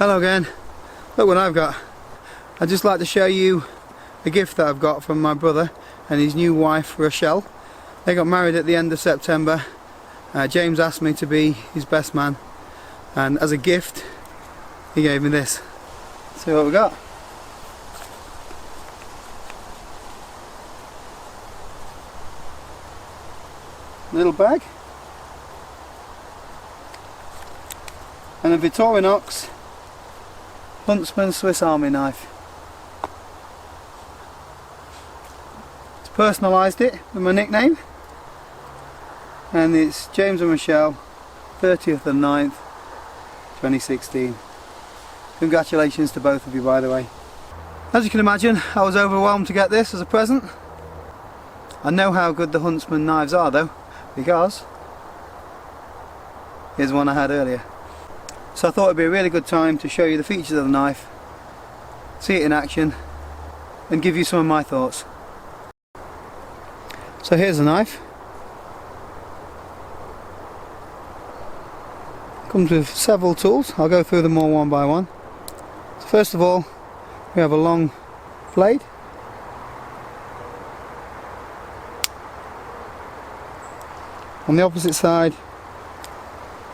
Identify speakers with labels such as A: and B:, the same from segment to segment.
A: Hello again. Look what I've got. I'd just like to show you a gift that I've got from my brother and his new wife Rochelle. They got married at the end of September. James asked me to be his best man, and as a gift he gave me this. See what we got. Little bag and a Victorinox Huntsman Swiss Army knife. It's personalised it with my nickname, and it's James and Michelle, 30th of 9th 2016. Congratulations to both of you, by the way. As you can imagine, I was overwhelmed to get this as a present. I know how good the Huntsman knives are though, because here's one I had earlier. So I thought it'd be a really good time to show you the features of the knife, see it in action, and give you some of my thoughts. So here's the knife. Comes with several tools. I'll go through them all one by one. So first of all, we have a long blade. On the opposite side,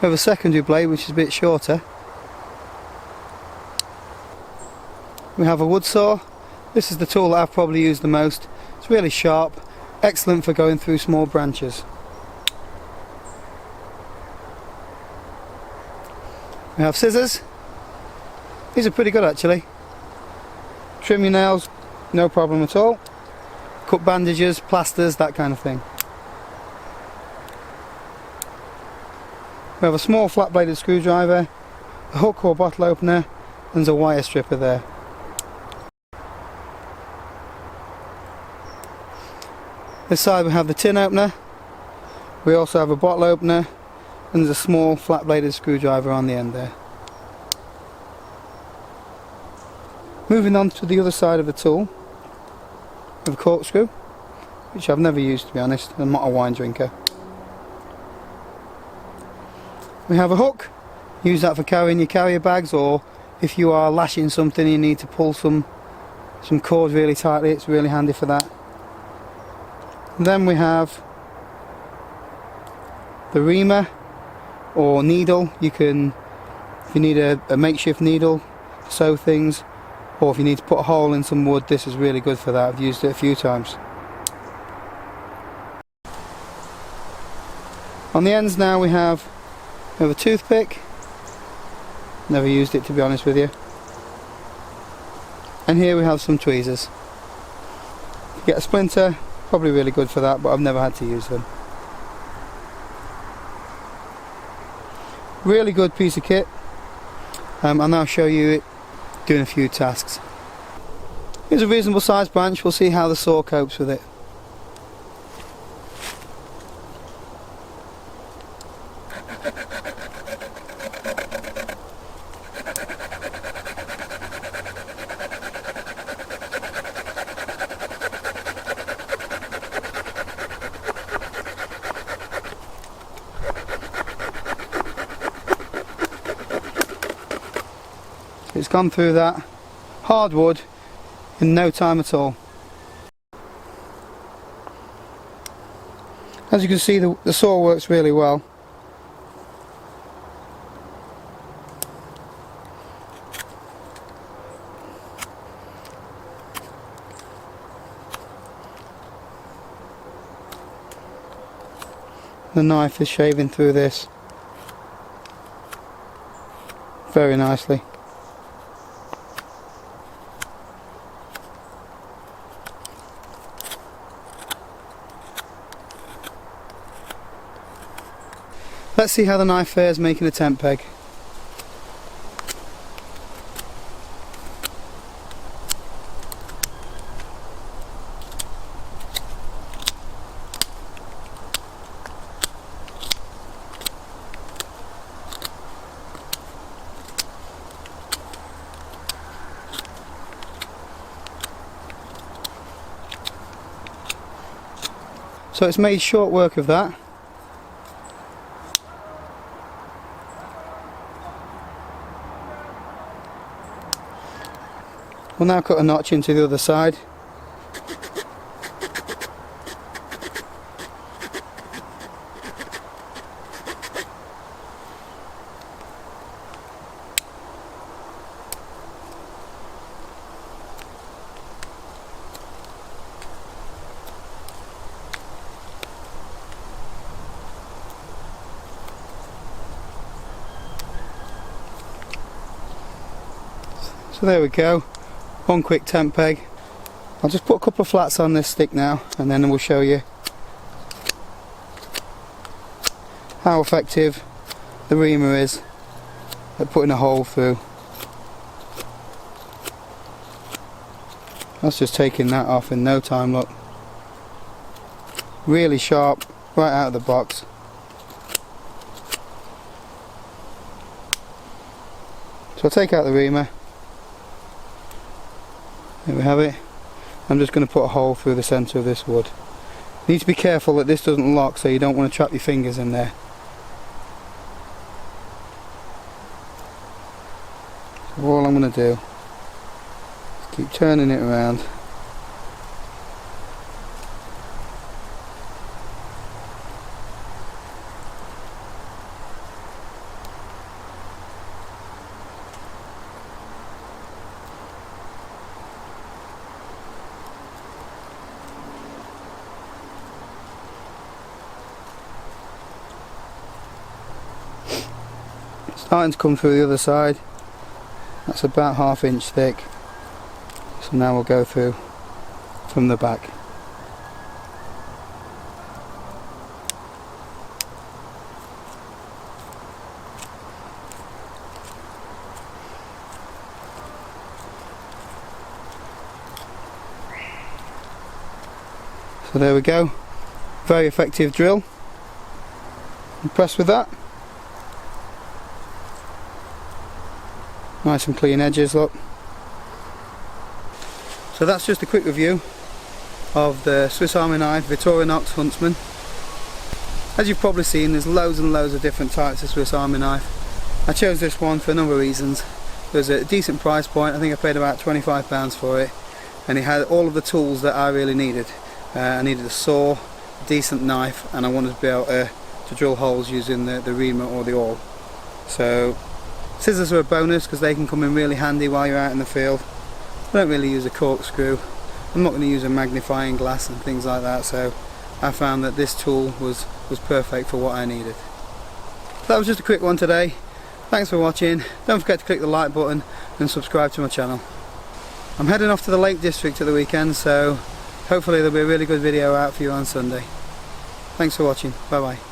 A: we have a secondary blade which is a bit shorter. We have a wood saw. This is the tool that I've probably used the most. It's really sharp, excellent for going through small branches. We have scissors. These are pretty good actually. Trim your nails, no problem at all. Cut bandages, plasters, that kind of thing. We have a small flat bladed screwdriver, a hook or bottle opener, and there's a wire stripper there. This side we have the tin opener. We also have a bottle opener, and there's a small flat bladed screwdriver on the end there. Moving on to the other side of the tool, we have a corkscrew, which I've never used to be honest. I'm not a wine drinker. We have a hook. Use that for carrying your carrier bags, or if you are lashing something and you need to pull some cord really tightly, it's really handy for that. And then we have the Reamer or needle. You can, if you need a makeshift needle to sew things, or if you need to put a hole in some wood, this is really good for that. I've used it a few times. On the ends now we have a toothpick. Never used it to be honest with you. And here we have some tweezers. If you get a splinter, probably really good for that, but I've never had to use them. Really good piece of kit. I'll now show you it doing a few tasks. Here's a reasonable sized branch. We'll see how the saw copes with it. It's gone through that hardwood in no time at all. As you can see, the saw works really well. The knife is shaving through this very nicely. Let's see how the knife fares making a tent peg. So it's made short work of that. We'll now cut a notch into the other side. So there we go, one quick tent peg. I'll just put a couple of flats on this stick now, and then we'll show you how effective the Reamer is at putting a hole through. That's just taking that off in no time, look. Really sharp, right out of the box. So I'll take out the Reamer. There we have it. I'm just going to put a hole through the centre of this wood. You need to be careful that this doesn't lock, so you don't want to trap your fingers in there. So all I'm going to do is keep turning it around. Starting to come through the other side. That's about 1/2 inch thick. So now we'll go through from the back. So there we go. Very effective drill. Impressed with that? Nice and clean edges, look. So that's just a quick review of the Swiss Army knife Victorinox Huntsman. As you've probably seen, there's loads and loads of different types of Swiss Army knife. I chose this one for a number of reasons. It was a decent price point. I think I paid about £25 for it, and it had all of the tools that I really needed. I needed a saw, a decent knife, and I wanted to be able to drill holes using the Reamer or the awl. So scissors are a bonus because they can come in really handy while you're out in the field. I don't really use a corkscrew. I'm not going to use a magnifying glass and things like that, so I found that this tool was perfect for what I needed. That was just a quick one today. Thanks for watching. Don't forget to click the like button and subscribe to my channel. I'm heading off to the Lake District at the weekend, so hopefully there'll be a really good video out for you on Sunday. Thanks for watching. Bye bye.